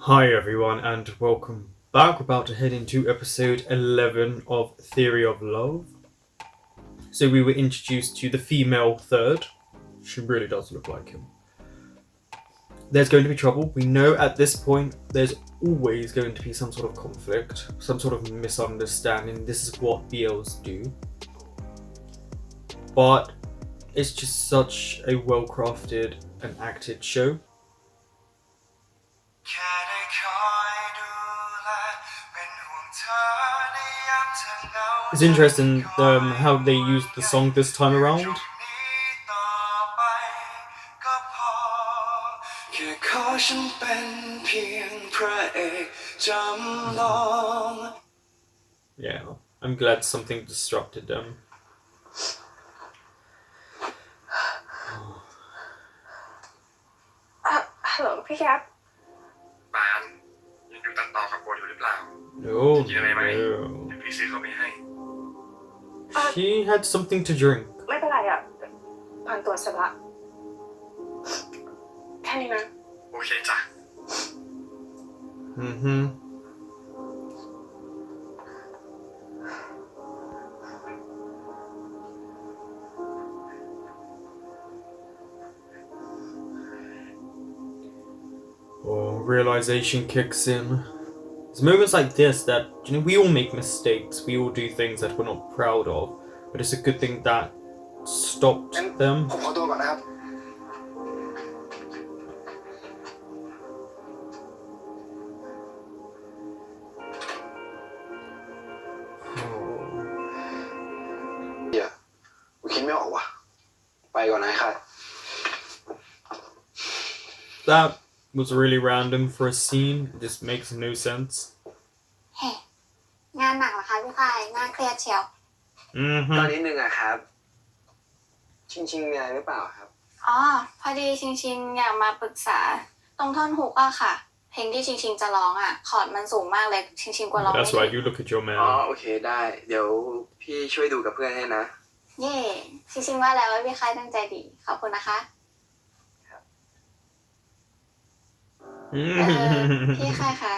Hi everyone and welcome back. We're about to head into episode 11 of Theory of Love. So we were introduced to the female third. She really does look like him. There's going to be trouble. We know at this point there's always going to be some sort of conflict, some sort of misunderstanding. This is what BLs do. But it's just such a well-crafted and acted show. It's interesting how they used the song this time around. Yeah, I'm glad something disrupted them. ฮัลโหลพี่แคป ปานยังดูตัดต่อกับโบอยู่หรือเปล่า No, จะกินอะไรไหม no. เดี๋ยวพี่ซื้อเขาไปให้ She had something to drink. ไม่เป็นไรอ่ะผ่านตัวเสร็จละแค่นี้นะ โอเคจ้ะ Oh, realization kicks in. It's moments like this that, we all make mistakes. We all do things that we're not proud of. But it's a good thing that stopped them. ผมขอตัวก่อนนะครับ เดี๋ยวกูคิดไม่ออกว่ะไปก่อนนะค่ะ That was really random for a scene. It just makes no sense. เฮ้งานหนักเหรอคะพี่พายน่าเครียดเชียว ตอนนี้นึงอะครับ ชิงมีอะไรหรือเปล่าครับ อ๋อพอดีชิงอยากมาปรึกษาตรงท่อนฮุกอะค่ะเพลงที่ชิงจะร้องอะคอร์ดมันสูงมากเลยชิงกลัวร้องไม่ That's ถึ right, ง you look at your อ๋อ man. โอเคได้ เดี๋ยวพี่ช่วยดูกับเพื่อนให้นะ เย่ชิงว่าแล้วว่าพี่พายตั้งใจดีขอบคุณนะคะพี่ใครคะ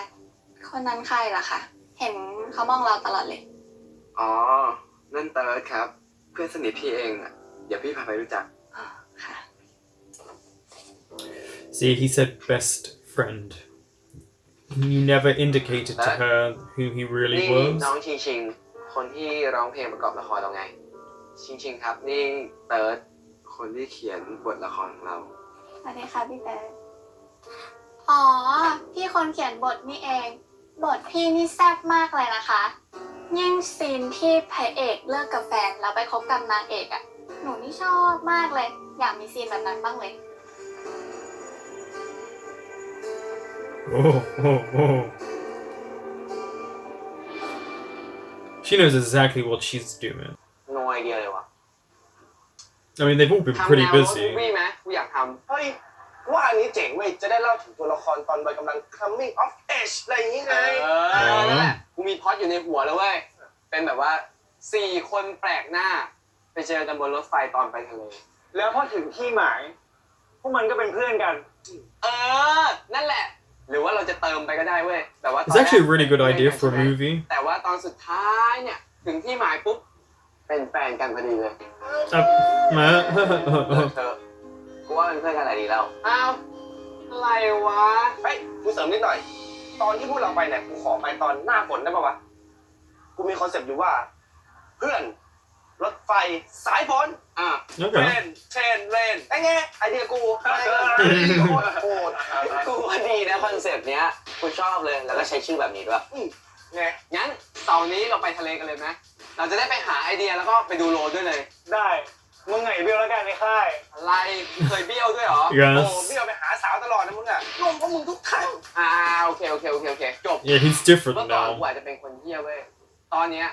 คนนั้นใครล่ะคะเห็นเขามองเราตลอดเลย อ๋อ นั่นเติร์ดครับ เพื่อนสนิทพี่เองอะเดี๋ยวพี่พาไปรู้จัก ค่ะ See, he said best friend. You never indicated to her who he นี่ really น้อง was. ชิงคนที่ร้องเพลงประกอบละครเราไง ชิงครับนี่เติร์ดคนที่เขียนบทละครของเรา สวัสดีค่ะพี่เต้อ๋อพี่คนเขียนบทนี่เองบทพี่นี่แซ่บมากเลยนะคะยิ่งซีนที่พระเอกเลิกกับแฟนแล้วไปคบกับนางเอกอะหนูนี่ชอบมากเลยอยากมีซีนแบบนั้นบ้างเลย Oh, oh, oh. She knows exactly what she's doing. โนไอเดียเลยว่ะ I mean, they've all been ทำ pretty แนวโรด busy. มูฟวี่ไหมกูอยากทำ เฮ้ยว่าอันนี้เจ๋งเว้ยจะได้เล่าถึงตัวละครตอนวัยกำลัง coming of age อะไรอย่างงี้ไง นั่นแหละกูมีพล็อตอยู่ในหัวแล้วเว้ย เป็นแบบว่า4 คนแปลกหน้า ไปเจอกันบนรถไฟตอนไปทะเล แล้วพอถึงที่หมายพวกมันก็เป็นเพื่อนกัน นั่นแหละ หรือว่าเราจะเติมไปก็ได้เว้ย แต่ว่า It's actually a really good idea for a movie. แต่ว่าตอนสุดท้ายเนี่ยถึงที่หมายปุ๊บเป็นแฟนกันพอดีเลย เธอกูว่าเป็นเพื่อนกันอะไรดีแล้วอ้าวอะไรวะ เฮ้ยกูเสริมนิดหน่อย ตอนที่พวกเราไปเนี่ยกูขอไปตอนหน้าฝนได้ป่าวะกูมีคอนเซปต์อยู่ว่า เพื่อนรถไฟสายฝน Okay. เรนไอ้เงี้ยไอเดียกูโคตรโหด กูว่าดีนะคอนเซปต์เนี้ยกูชอบเลยแล้วก็ใช้ชื่อแบบนี้ด้วย ไง งั้นเสาร์นี้เราไปทะเลกันเลยไหมเราจะได้ไปหาไอเดียแล้วก็ไปดูโรดด้วยเลย ได้มึงไงเบี้ยวแล้วกันในค่าย อะไรเคยเบี้ยวด้วยเหรอ โอ้ Yes. เบี้ยวไปหาสาวตลอดนะมึงอะร่วมเพราะมึงทุกครั้ง โอเคจบ Yeah, he's เมื่ different อก่อนกู now. อาจจะเป็นคนเที่ยวเว้ยตอนเนี้ย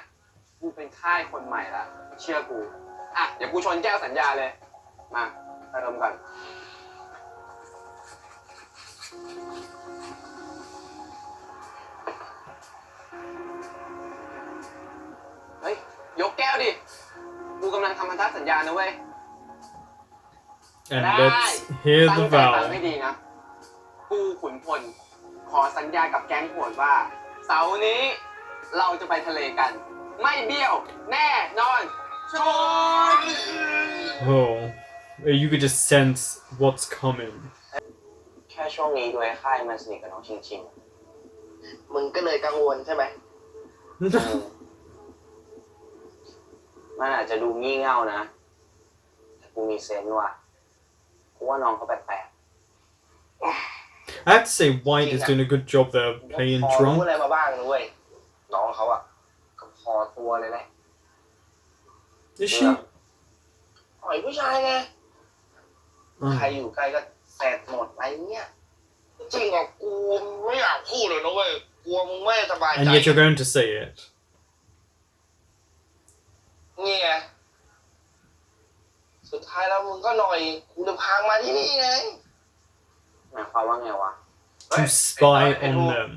กูเป็นค่ายคนใหม่ละเชื่อกูเดี๋ยวกูชนแก้วสัญญาเลยมาไปเริ่มกันเฮ้ยยกแก้วดิกูกำลังทำพันธสัญญานะเว้ย And let's hear ตั้ the งใจฟังให้ vow. ดีนะ กูขุนพล ขอสัญญากับแก๊งโหดว่าเสาร์นี้เราจะไปทะเลกัน ไม่เบี้ยวแน่นอนชน Oh, you could just sense what's coming. แค่ช่วงนี้ด้วยค่ายมันสนิทกับน้องชิง มึงก็เลยกังวลใช่ไหม มันอาจจะดูงี่เง่านะแต่กูมีเซนส์ว่ะกูว่าน้องเขาแปลก I have to say, White is doing a good job there playing พอรู้ drunk. อะไรมาบ้างนะเว้ยน้องเขาอะก็พอตัวเลยแหละ Is she? ปล่อยผู้ชายไง ใคร Oh. อยู่ใกล้ก็แสบหมดอะไรเงี้ย จริงอ่ะกูไม่อยากพูดเลยนะเว้ย กลัวมึงไม่สบายใจ And yet you're going to say it. นี่ไงสุดท้ายแล้วมึงก็หน่อยกูจะพามาที่นี่ไง ๆหมายความว่าไงวะ To spy on them.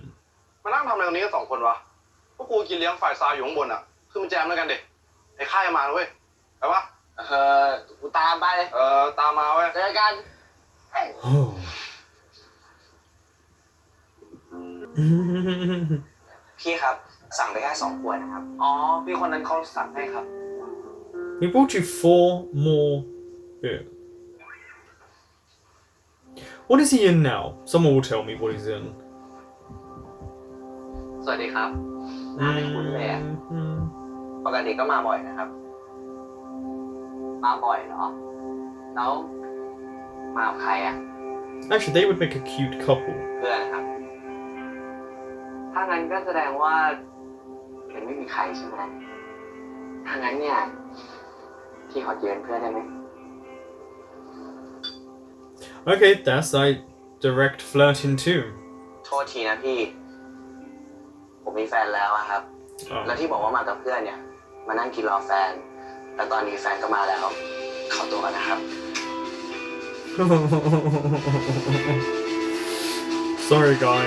มานั่งทำอะไรตรงนี้กัน2 คนวะ พวกกูกินเลี้ยงฝ่ายซายอยู่ข้างบนอ่ะ คือมันแจมแล้วกันเด็กไอ้ค่ายมาแล้วเว้ยไปปะ กูตามไป ตามมาเว้ย เจอกัน Oh. พี่ครับสั่งไปแค่2 ขวดนะครับ อ๋อ พี่คนนั้นเขาสั่งให้ครับ We bought you 4 more beer. What is he in now? Someone will tell me what he's in. สวัสดีครับหน้าไม่คุ้นเลยอะ Mhm. ปกติก็มาบ่อยนะครับ มาบ่อยเหรอ แล้วมากับใครอ่ะ Actually, they would make a cute couple. เพื่อนนะครับ ถ้างั้นก็แสดงว่ายังไม่มีใครใช่ไหมถ้างั้นเนี่ยพี่ขอยืนเพื่อนได้ไหม Okay, that's like direct flirting too. โทษทีนะพี่ ผมมีแฟนแล้วอะครับ แล้ว Oh. ที่บอกว่ามากับเพื่อนเนี่ย มานั่งกินรอแฟน แต่ตอนนี้แฟนก็มาแล้ว ขอตัวก่อนนะครับ Sorry, guy.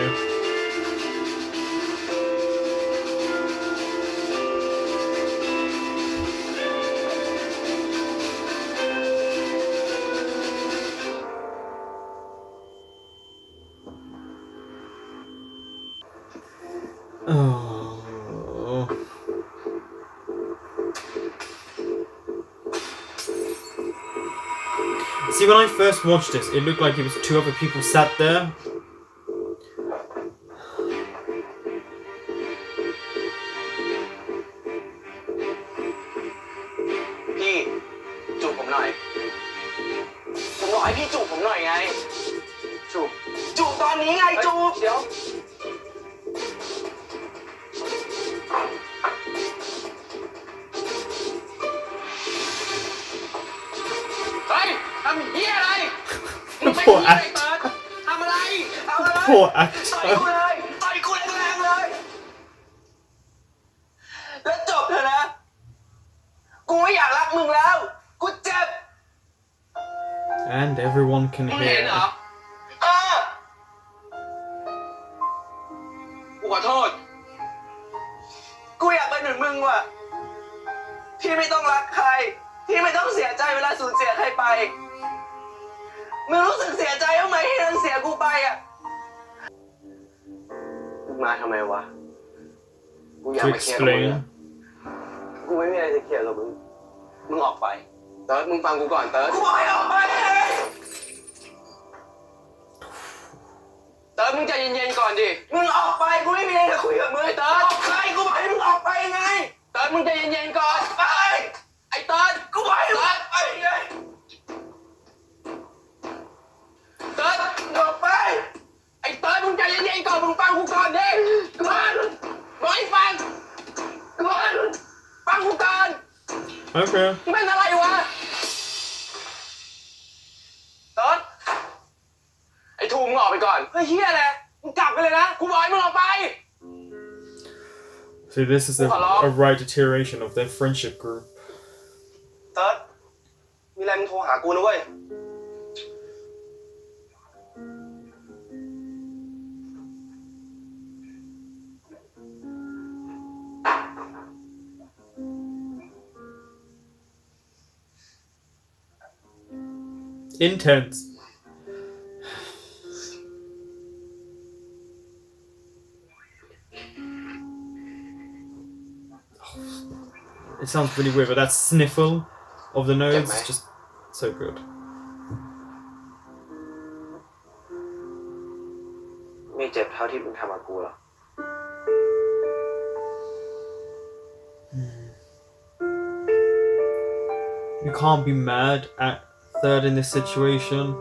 Oh. See, when I first watched this, it looked like it was 2 other people sat there. พี่จูบผมหน่อย ผมบอกให้พี่จูบผมหน่อยไง จูบตอนนี้ไงจูบเดี๋ยว เฮ้ยทำเหี้ยอะไรมึงเป็น Poor เหี้ยอะไร act. เติร์ดทำอะไรเอาเลย Poor ต่อยกู actor. เลยต่อยกูแรงๆเลย แล้วจบเถอะนะ กูไม่อยากรักมึงแล้ว กูเจ็บ And everyone can มึงเห็นเหรอ hear. กูขอโทษ กูอยากเป็นเหมือนมึงว่ะ ที่ไม่ต้องรักใคร ที่ไม่ต้องเสียใจเวลาสูญเสียใครไป มึงรู้สึกเสียใจบ้างไหมที่มึงเสียกูไปอ่ะมึงมาทำไมวะ กูอยาก To มาเคลียร์กับมึง explain. อะกูไม่มีอะไรจะเคลียร์กับมึง มึงออกไป เติร์ดมึงฟังกูก่อนเติร์ดกูบอกให้ออกไปเติร์ดมึงใจเย็นๆก่อนดิ มึงออกไป กูไม่มีอะไรจะคุยกับมึงไอ้เติร์ดออกไปกูบอกให้มึงออกไปไง เติร์ดมึงใจเย็นๆก่อนไป ไอ้เติร์ดกูบอกให้มึงออกไปไง เติร์ดมึงออกไป ไอ้เติร์ดมึงใจเย็นๆก่อน มึงฟังกูก่อนดิก่อนบอกให้ฟังก่อนฟังกูก่อน Okay. มึงเป็นอะไรวะเติร์ดไอ้ทูมึงออกไปก่อน เฮ้ยเฮียแหละมึงกลับไปเลยนะ กูบอกให้มึงออกไป See, this is a right deterioration of their friendship group. เติร์ดมีอะไรมึงโทรหากูนะเว้ย Intense. It sounds really weird, but that sniffle of the nose is just so good. ไม่เจ็บเท่าที่มึงทำกับกูหรอก You can't be mad at third in this situation.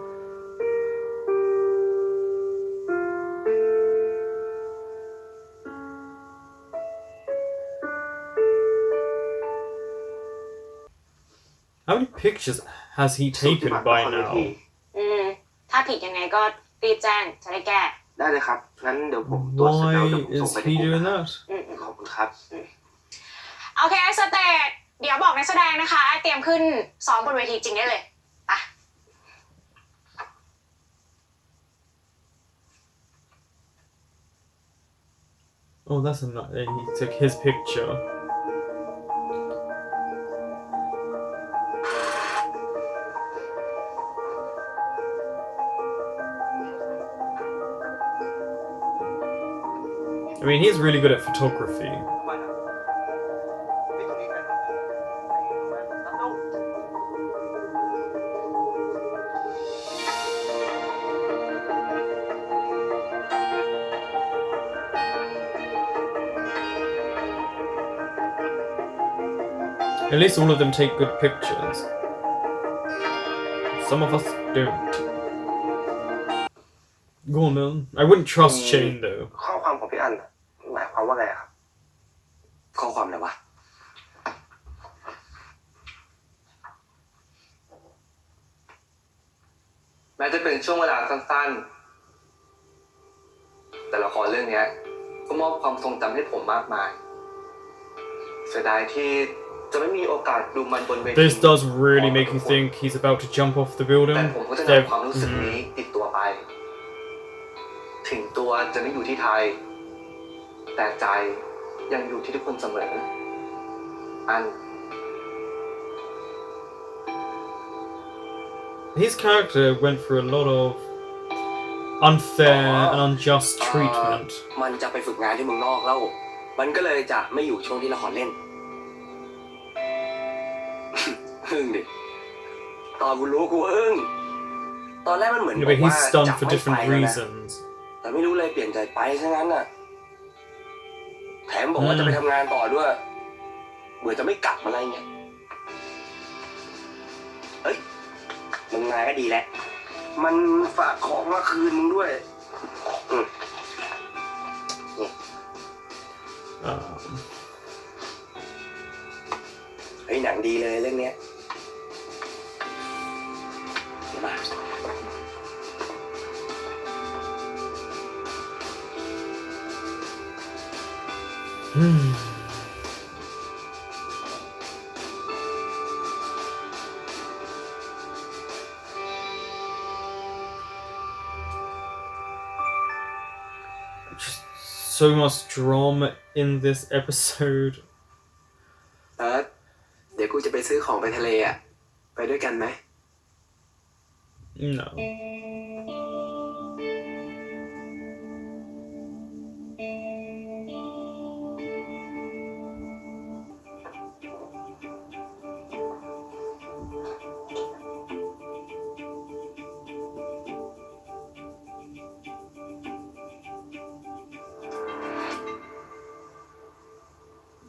How many pictures has he taken by now? ถ้าผิดยังไงก็รีบแจ้งจะได้แก้ ได้เลยครับ งั้นเดี๋ยวผมตรวจเสร็จแล้ว Why เดี๋ยวผมส่ง is ไปใน he กลุ่ม doing นะครับ that? ขอบคุณครับ โอเคสเตจเดี๋ยวบอกนักแสดงนะคะ เตรียมขึ้นซ้อมบนเวทีจริงได้เลยไป Oh, that's a nice. He took his picture. I mean, he's really good at photography. At least all of them take good pictures. Some of us don't. Go on, man. I wouldn't trust Shane though. ข้อความของพี่อันหมายความว่าไงครับ ข้อความไหนวะ แม้จะเป็นช่วงเวลาสั้นๆ แต่ละครเรื่องนี้ก็มอบความทรงจำให้ผมมากมาย เสียดายที่จะไม่มีโอกาสดูมันบนเวที This does really make you think he's about to jump off the แต่ building. ผมก็จะ They've- นำความรู้สึกนี้ติดตัวไป ถึงตัวจะไม่อยู่ที่ไทย แต่ใจยังอยู่ที่ทุกคนเสมอ อัน His character went through a lot of unfair and unjust treatment. มันจะไปฝึกงานที่เมืองนอกแล้ว มันก็เลยจะไม่อยู่ช่วงที่ละครเล่น อึ้งดิ ตอนกูรู้กูอึ้ง ตอนแรกมันเหมือน Yeah, บ but อกว่า he's stunned จะ for ไม่ไป different แล้วนะ reasons. แต่ไม่รู้เลยเปลี่ยนใจไปซะงั้นน่ะ แถมบอกว่าจะไปทำงานต่อด้วย เหมือนจะไม่กลับอะไรเงี้ย เฮ้ย มึงมาก็ดีแล้ว มันฝากของมาคืนมึงด้วย เฮ้ยหนังดีเลยเรื่องเนี้ยเดี๋ยวมา Just so much drama in this episode. เดี๋ยวกูจะไปซื้อของไปทะเลอ่ะ ไปด้วยกันไหม No.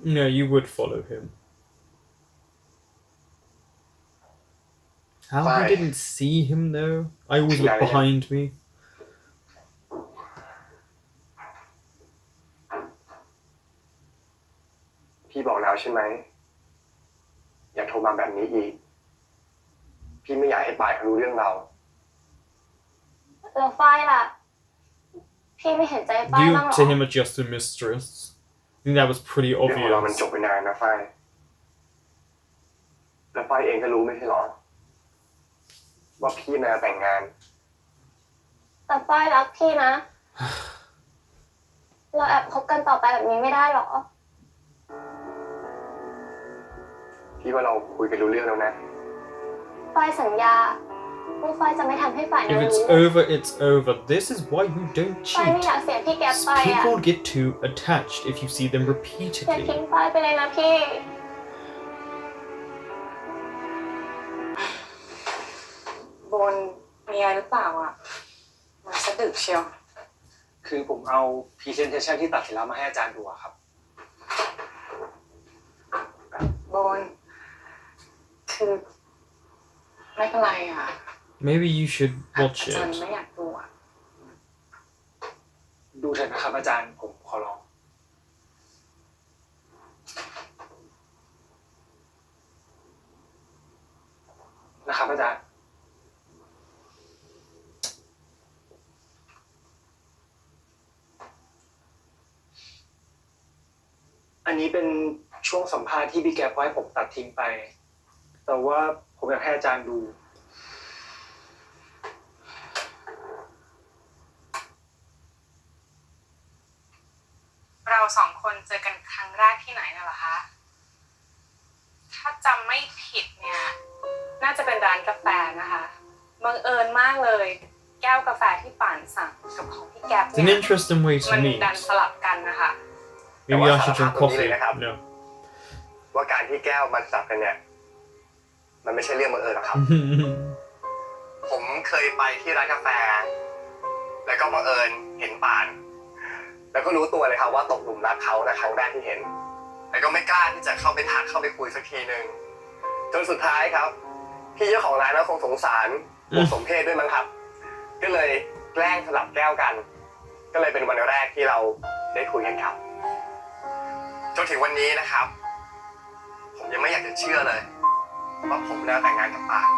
No, you would follow him. How Why? I didn't see him though? I always look Yeah, yeah. behind me. พี่บอกแล้วใช่ไหม อย่าโทรมาแบบนี้อีก พี่ไม่อยากให้ปายเขารู้เรื่องเรา แล้วฝ้ายล่ะ พี่ไม่เห็นใจฝ้าย You บ้างเหรอ to him are just a mistress. I think that was pretty เรื่องของเรามัน obvious. จบไปนานนะฝ้าย แล้วฝ้ายเองก็รู้ไม่ใช่หรอ ว่าพี่มาแต่งงาน แต่ฝ้ายรักพี่นะ เราแอบคบกันต่อไปแบบนี้ไม่ได้หรอ พี่ว่าเราคุยกันรู้เรื่องแล้วนะ ฝ้ายสัญญาว่าฝ้ายจะไม่ทำให้ฝ่ายนั้น If รู้ it's over, it's over. This is why you don't ฝ้ายไม่ cheat. อยากเสียพี่แก๊ปไปอ่ะ People get too attached if you see them อย่า repeatedly. ทิ้งฝ้ายไปเลยนะพี่ นมีอะไรหรือเปล่าอ่ะมาสะดึกเชียว คือผมเอา presentation ที่ตัดเสร็จแล้วมาให้อาจารย์ดูอะครับ โบนคือไม่เป็นไรอ่ะ Maybe you should อา watch จารย์ it. ไม่อยากดูอ่ะ ดูเถอะนะครับอาจารย์ผมขอร้องนะครับอาจารย์อันนี้เป็นช่วงสัมภาษณ์ที่พี่แก๊ปไว้ผมตัดทิ้งไป แต่ว่าผมอยากให้อาจารย์ดู เราสองคนเจอกันครั้งแรกที่ไหนน่ะเหรอคะ ถ้าจำไม่ผิดเนี่ย น่าจะเป็นร้านกาแฟนะคะบังเอิญมากเลย แก้วกาแฟที่ป่านสั่งกับของพี่แก๊ป It's an เนี่ย interesting way to มัน meet. ดันสลับกันนะคะ Maybe I should drink coffee. No. ว่าการที่แก้วมันจับกันเนี่ย มันไม่ใช่เรื่องบังเอิญหรอกครับ ผมเคยไปที่ร้านกาแฟ แล้วก็บังเอิญเห็นป่าน แล้วก็รู้ตัวเลยครับว่าตกหลุมรักเขาในครั้งแรกที่เห็น แต่ก็ไม่กล้าที่จะเข้าไปทักเข้าไปคุยสักทีนึงจนสุดท้ายครับ พี่เจ้าของร้านก็คงสงสารคงสมเพศด้วยมั้งครับ ก็เลยแกล้งสลับแก้วกัน ก็เลยเป็นวันแรกที่เราได้คุยกันครับจนถึงวันนี้นะครับ ผมยังไม่อยากจะเชื่อเลยว่าผมน่าแต่งงานกับป่าน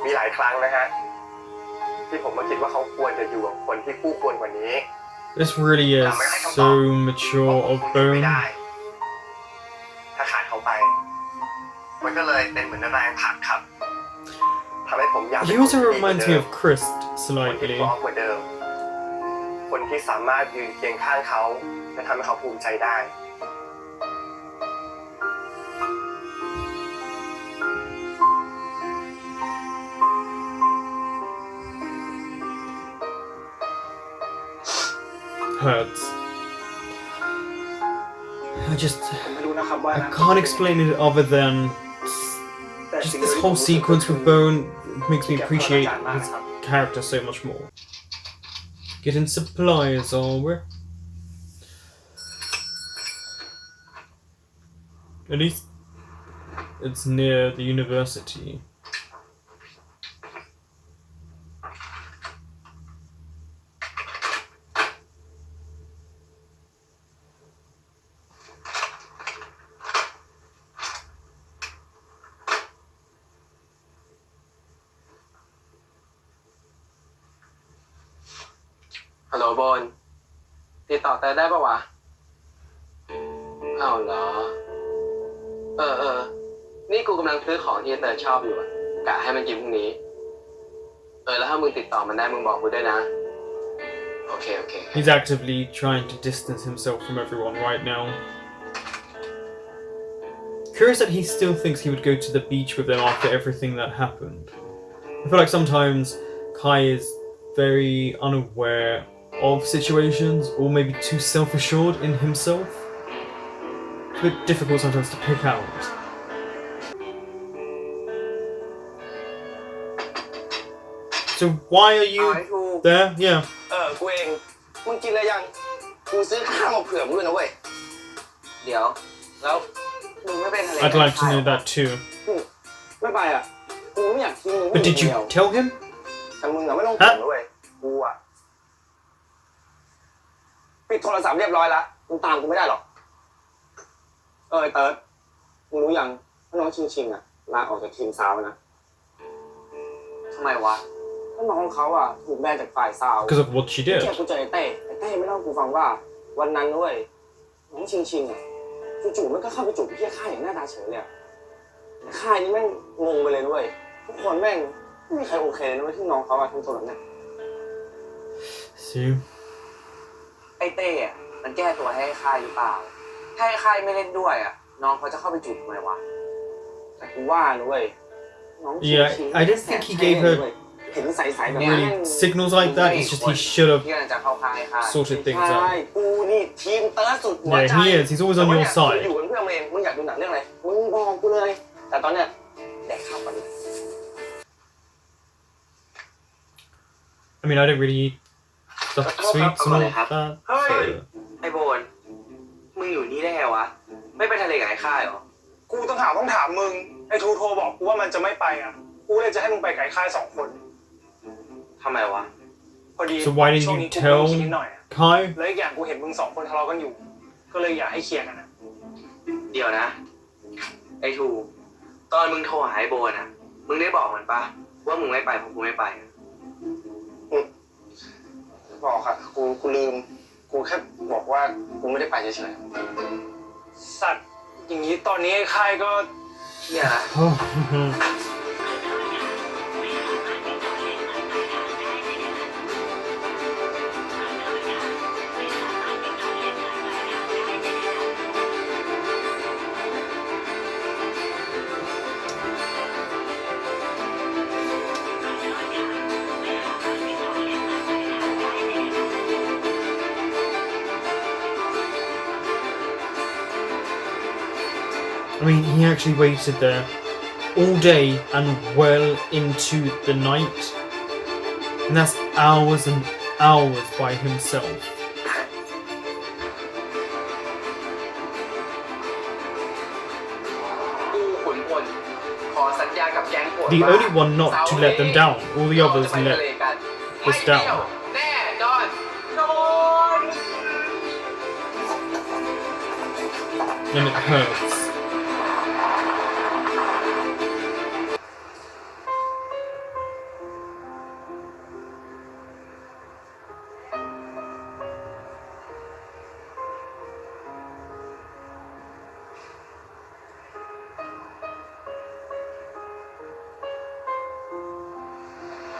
มีหลายครั้งนะฮะที่ผมก็คิดว่าเขาควรจะอยู่กับคนที่คู่ควรกว่านี้ This really is so mature of ไม่ Bone. ได้ ถ้าขาดเขาไป มันก็เลยเป็นเหมือนแรงผลักครับทำให้ผมอยาก He also reminds me of Chris คนที่ slightly. พร้อมกว่าเดิม คนที่สามารถยืนเคียงข้างเขาและทำให้เขาภูมิใจได้ Hurts.ผมไม่รู้นะครับว่า I can't explain it other than just this whole sequence with Bone makes me appreciate his character so much more. Getting supplies, are we? At least it's near the university. ฮัลโหลโบนติดต่อเตยได้ปะวะอ้าวเหรอนี่กูกำลังซื้อของที่เตยชอบอยู่อะกะให้มันกินพรุ่งนี้แล้วถ้ามึงติดต่อมันได้มึงบอกกูด้วยนะโอเค He's actively trying to distance himself from everyone right now. Curious that he still thinks he would go to the beach with them after everything that happened. I feel like sometimes Kai is very unaware of situations, or maybe too self-assured in himself. It's a bit difficult sometimes to pick out. So why are you there? Yeah. กูเอง มึงกินอะไรยัง กูซื้อข้าวมาเผื่อมึงด้วยนะเว้ย เดี๋ยวแล้วมึงไม่เป็นอะไร I'd like to know that too. ไม่ไปอ่ะ กูไม่อยากทิ้งมึง But did you tell him? แต่มึงอะไม่ต้องห่วงนะเว้ย กูอะปิดโทรศัพท์เรียบร้อยละมึงตามกูไม่ได้หรอก ไอ้เติร์ดมึงรู้ยังว่าน้องชิงอะลาออกจากทีมซาวนะ ทำไมวะ เพราะน้องเขาอะถูกแบนจากฝ่ายซาว Because of what she แค่ did. กูเจอไอ้เต้ไม่เล่ากูฟังว่า วันนั้นด้วยน้องชิงอะจู่ๆมันก็เข้าไปจูบพี่ค่ายอย่างหน้าตาเฉยเลยอะค่ายนี้แม่งงงไปเลยด้วยทุกคนแม่งไม่มีใครโอเคเลยนะที่น้องเขาอะทำตัวแบบนี้ See? ไอ้เต้อะมันแก้ตัวให้ค่ายหรือเปล่าถ้าไอ้ค่ายไม่เล่นด้วยอะน้องเขาจะเข้าไปจูบทำไมวะ แต่กูว่านะเว้ยน้อง Yeah, I didn't think he gave her เห็นใสๆแบบนี้ really signals like that. It's just he should have ที่กำลังจะเข้าค่ายค่าย sorted things ใช่ out. กูนี่ทีมเติร์ดสุดหัวใจ Yeah, he is. He's always on your อยู่ side. เป็นเพื่อนเองมึงอยากดูหนังเรื่องอะไรมึงบอกกูเลย แต่ตอนเนี้ยแดกข้าวก่อนเลย I mean, I don't really eat stuff, sweets and all that. เฮ้ย So. ไอ้โบนมึงอยู่นี่ได้ไงวะ ไม่ไปทะเลกับไอ้ค่ายเหรอ กูต้องถามมึง ไอ้ทูโทรบอกกูว่ามันจะไม่ไปอ่ะ กูเลยจะให้มึงไปไก่ค่าย2 คน ทำไมวะ พอดี So why ช่วง didn't นี้ you กูต้อง tell คิดนิดหน่อยอะ Kai? แล้วอีกอย่างกูเห็นมึง2 คนทะเลาะกันอยู่ ก็เลยอยากให้เคลียร์กันนะ เดี๋ยวนะ ไอ้ทูตอนมึงโทรหาไอ้โบนอ่ะ มึงได้บอกมันปะว่ามึงไม่ไปเพราะกูไม่ไปอะ บอกค่ะกูลืม กูแค่บอกว่ากูไม่ได้ไปเฉย สัตว์อย่างนี้ตอนนี้ไอ้ค่ายก็ เฮียนะ I mean, he actually waited there all day and well into the night. And that's hours and hours by himself. กูขุนพลขอสัญญากับแก๊งปวด The บ้า only one not to let them down. All the others เราจะไปทะ let เลกัน us ไม่เที่ยว down. แน่นอน And it hurts.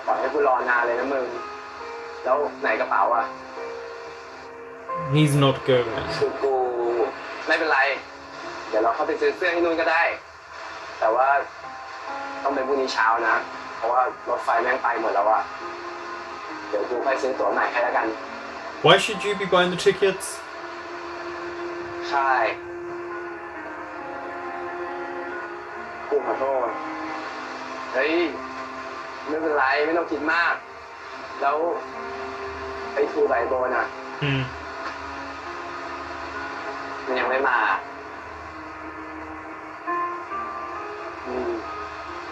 Bỏ ให้กูรอนานเลยนะมึง แล้วไหนกระเป๋าอ่ะ He's not going. คือกูไม่เป็นไร เดี๋ยวเราเข้าไปซื้อเสื้อให้นู่นก็ได้ แต่ว่าต้องเป็นพรุ่งนี้เช้านะ เพราะว่ารถไฟแม่งไปหมดแล้วอ่ะ เดี๋ยวกูไปซื้อตั๋วใหม่ให้แล้วกัน Why should you be buying the tickets? ใช่กูขอโทษ เฮ้ย ไม่เป็นไร ไม่ต้องคิดมาก แล้วไอ้ทูไบโบนอ่ะ Hmm. มันยังไม่มา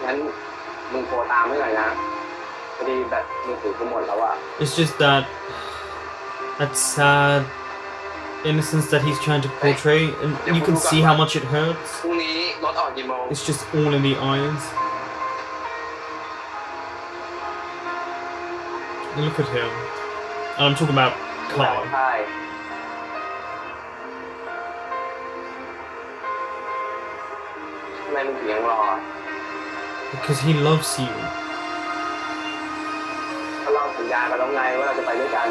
งั้นมึงโทรตามให้หน่อยนะพอดีแบตมือถือกูหมดแล้วอ่ะ It's just that sad innocence that he's trying to portray, and you can see how much it hurts. พรุ่งนี้รถออกกี่โมง It's just all in the eyes. Look at him. And I'm talking about ไหน Kai. ใช่ทำไมมึงถึงยังรอ Because he loves you. ก็เราสัญญากันแล้วไงว่าเราจะไปด้วยกัน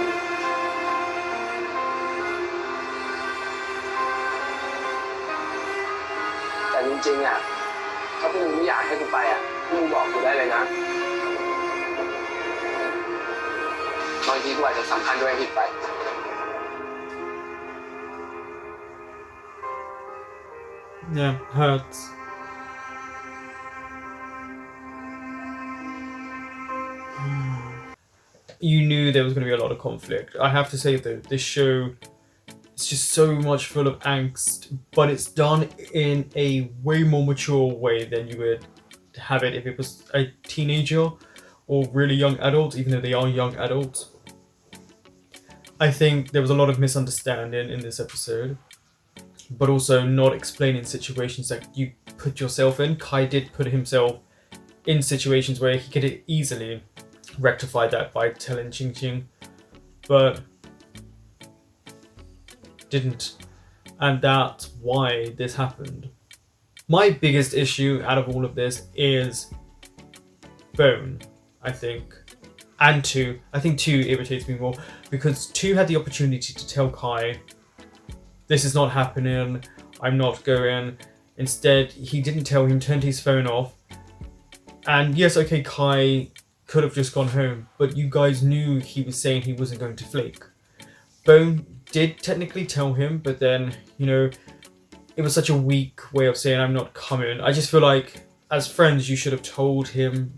แต่จริงๆอ่ะถ้าพวกมึงไม่อยากให้กูไปอ่ะพวกมึงบอกกูได้เลยนะบางทีกูอาจจะสำคัญด้วยผิดไป Yeah, hurts. You knew there was going to be a lot of conflict. I have to say though, this show is just so much full of angst, but it's done in a way more mature way than you would have it if it was a teenager or really young adult, even though they are young adults. I think there was a lot of misunderstanding in this episode, but also not explaining situations that you put yourself in. Kai did put himself in situations where he could easily rectify that by telling Ching Ching, but didn't. And that's why this happened. My biggest issue out of all of this is Bone, I think. And 2. I think 2 irritates me more because 2 had the opportunity to tell Kai, this is not happening, I'm not going. Instead, he didn't tell him, turned his phone off. And yes, okay, Kai could have just gone home, but you guys knew he was saying he wasn't going to flake. Bone did technically tell him, but then, you know, it was such a weak way of saying I'm not coming. I just feel like, as friends, you should have told him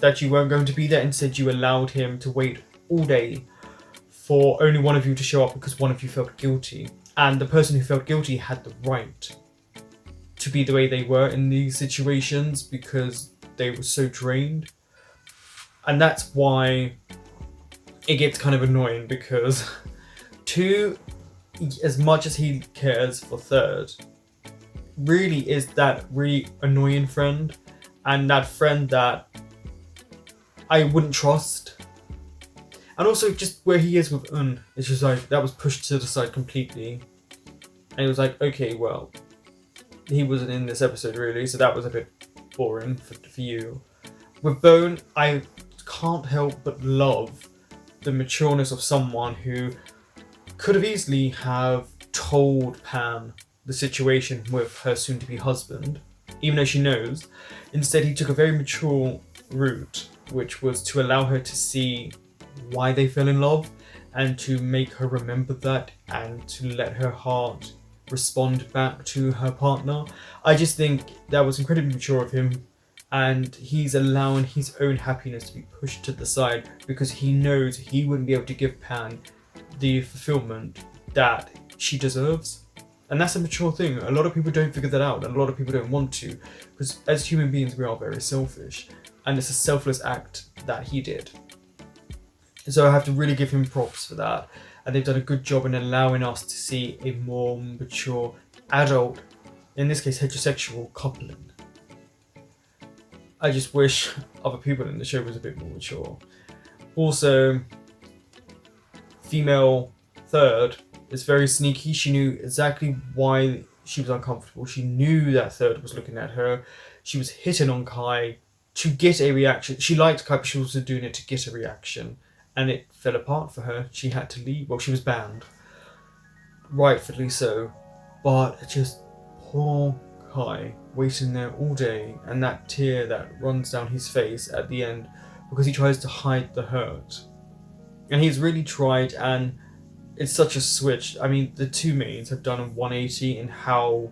that you weren't going to be there. Instead, you allowed him to wait all day for only one of you to show up because one of you felt guilty. And the person who felt guilty had the right to be the way they were in these situations because they were so drained. And that's why it gets kind of annoying, because two, as much as he cares for third, really is that really annoying friend, and that friend that I wouldn't trust. And also just where he is with it's just like that was pushed to the side completely. And it was like, okay, well, he wasn't in this episode really, so that was a bit boring for you. With Bone, I can't help but love the matureness of someone who could have easily have told Pam the situation with her soon-to-be husband, even though she knows. Instead, he took a very mature route, which was to allow her to see why they fell in love and to make her remember that and to let her heart respond back to her partner. I just think that was incredibly mature of him, and he's allowing his own happiness to be pushed to the side because he knows he wouldn't be able to give Pan the fulfillment that she deserves. And that's a mature thing. A lot of people don't figure that out, and a lot of people don't want to, because as human beings we are very selfish, and it's a selfless act that he did. So I have to really give him props for that, and they've done a good job in allowing us to see a more mature adult, in this case heterosexual, coupling. I just wish other people in the show was a bit more mature. Also, female third is very sneaky. She knew exactly why she was uncomfortable. She knew that third was looking at her. She was hitting on Kai to get a reaction. She liked Kai, but she was also doing it to get a reaction. And it fell apart for her. She had to leave. Well, she was banned. Rightfully so. But just poor Kai waiting there all day, and that tear that runs down his face at the end because he tries to hide the hurt. And he's really tried, and it's such a switch. I mean, the two mains have done a 180 in how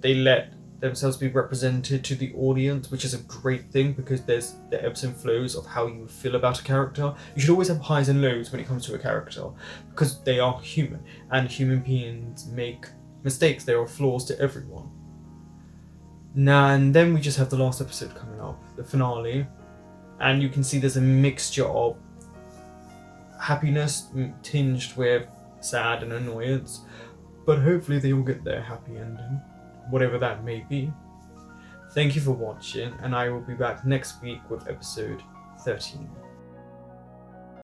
they let themselves be represented to the audience, which is a great thing because there's the ebbs and flows of how you feel about a character. You should always have highs and lows when it comes to a character because they are human, and human beings make mistakes. There are flaws to everyone. And then we just have the last episode coming up, the finale, and you can see there's a mixture of happiness tinged with sad and annoyance, but hopefully they all get their happy ending, whatever that may be. Thank you for watching, and I will be back next week with episode 13.